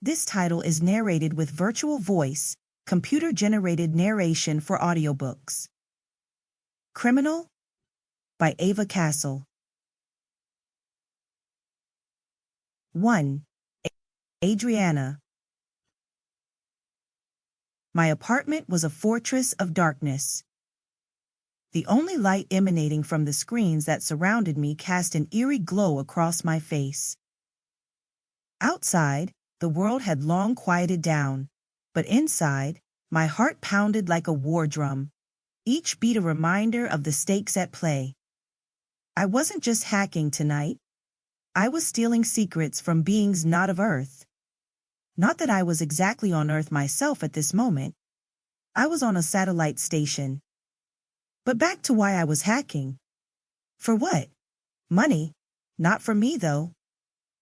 This title is narrated with virtual voice, computer-generated narration for audiobooks. Criminal by Ava Castle. 1. Adriana. My apartment was a fortress of darkness. The only light emanating from the screens that surrounded me cast an eerie glow across my face. Outside, the world had long quieted down, but inside, my heart pounded like a war drum, each beat a reminder of the stakes at play. I wasn't just hacking tonight. I was stealing secrets from beings not of Earth. Not that I was exactly on Earth myself at this moment. I was on a satellite station. But back to why I was hacking. For what? Money. Not for me, though.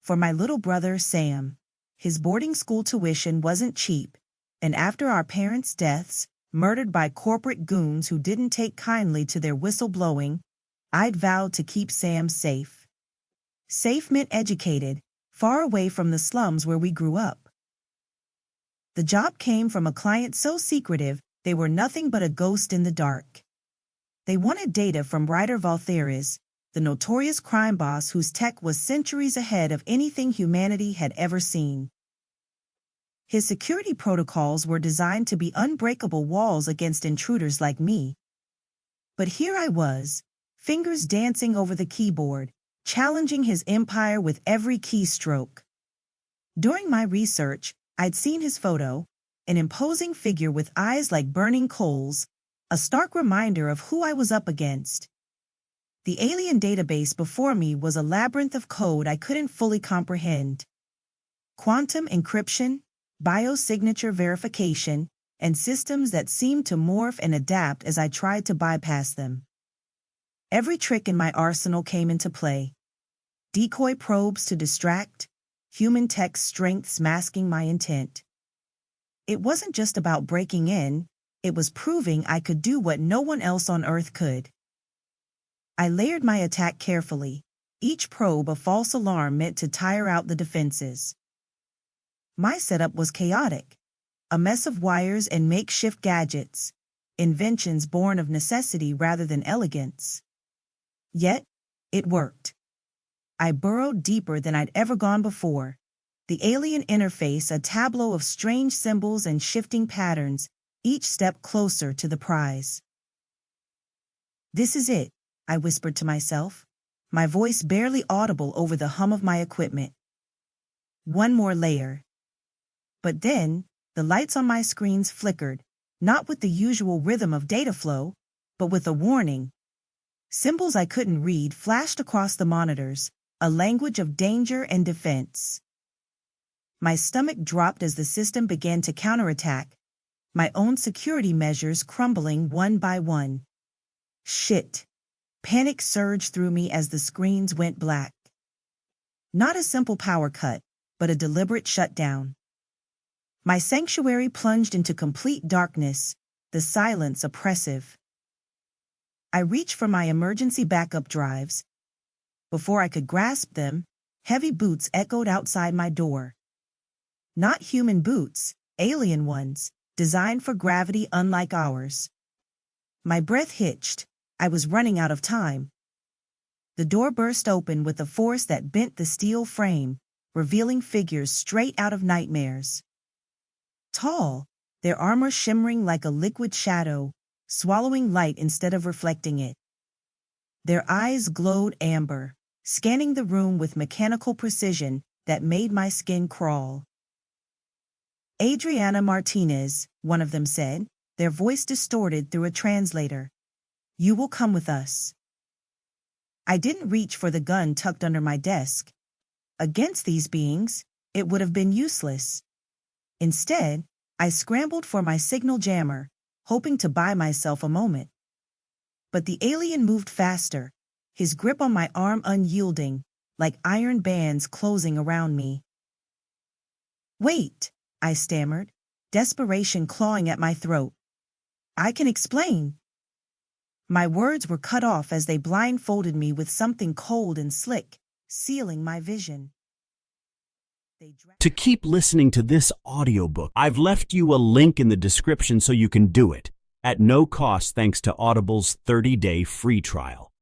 For my little brother, Sam. His boarding school tuition wasn't cheap, and after our parents' deaths, murdered by corporate goons who didn't take kindly to their whistleblowing, I'd vowed to keep Sam safe. Safe meant educated, far away from the slums where we grew up. The job came from a client so secretive, they were nothing but a ghost in the dark. They wanted data from Ryder Valtheris, the notorious crime boss whose tech was centuries ahead of anything humanity had ever seen. His security protocols were designed to be unbreakable walls against intruders like me. But here I was, fingers dancing over the keyboard, challenging his empire with every keystroke. During my research, I'd seen his photo, an imposing figure with eyes like burning coals, a stark reminder of who I was up against. The alien database before me was a labyrinth of code I couldn't fully comprehend. Quantum encryption, biosignature verification, and systems that seemed to morph and adapt as I tried to bypass them. Every trick in my arsenal came into play. Decoy probes to distract, human tech strengths masking my intent. It wasn't just about breaking in, it was proving I could do what no one else on Earth could. I layered my attack carefully, each probe a false alarm meant to tire out the defenses. My setup was chaotic, a mess of wires and makeshift gadgets, inventions born of necessity rather than elegance. Yet, it worked. I burrowed deeper than I'd ever gone before, the alien interface a tableau of strange symbols and shifting patterns, each step closer to the prize. This is it, I whispered to myself, my voice barely audible over the hum of my equipment. One more layer. But then, the lights on my screens flickered, not with the usual rhythm of data flow, but with a warning. Symbols I couldn't read flashed across the monitors, a language of danger and defense. My stomach dropped as the system began to counterattack, my own security measures crumbling one by one. Shit. Panic surged through me as the screens went black. Not a simple power cut, but a deliberate shutdown. My sanctuary plunged into complete darkness, the silence oppressive. I reached for my emergency backup drives. Before I could grasp them, heavy boots echoed outside my door. Not human boots, alien ones, designed for gravity unlike ours. My breath hitched. I was running out of time. The door burst open with a force that bent the steel frame, revealing figures straight out of nightmares. Tall, their armor shimmering like a liquid shadow, swallowing light instead of reflecting it. Their eyes glowed amber, scanning the room with mechanical precision that made my skin crawl. Adriana Martinez, one of them said, their voice distorted through a translator. You will come with us. I didn't reach for the gun tucked under my desk. Against these beings, it would have been useless. Instead, I scrambled for my signal jammer, hoping to buy myself a moment. But the alien moved faster, his grip on my arm unyielding, like iron bands closing around me. Wait, I stammered, desperation clawing at my throat. I can explain. My words were cut off as they blindfolded me with something cold and slick, sealing my vision. To keep listening to this audiobook, I've left you a link in the description so you can do it, at no cost thanks to Audible's 30-day free trial.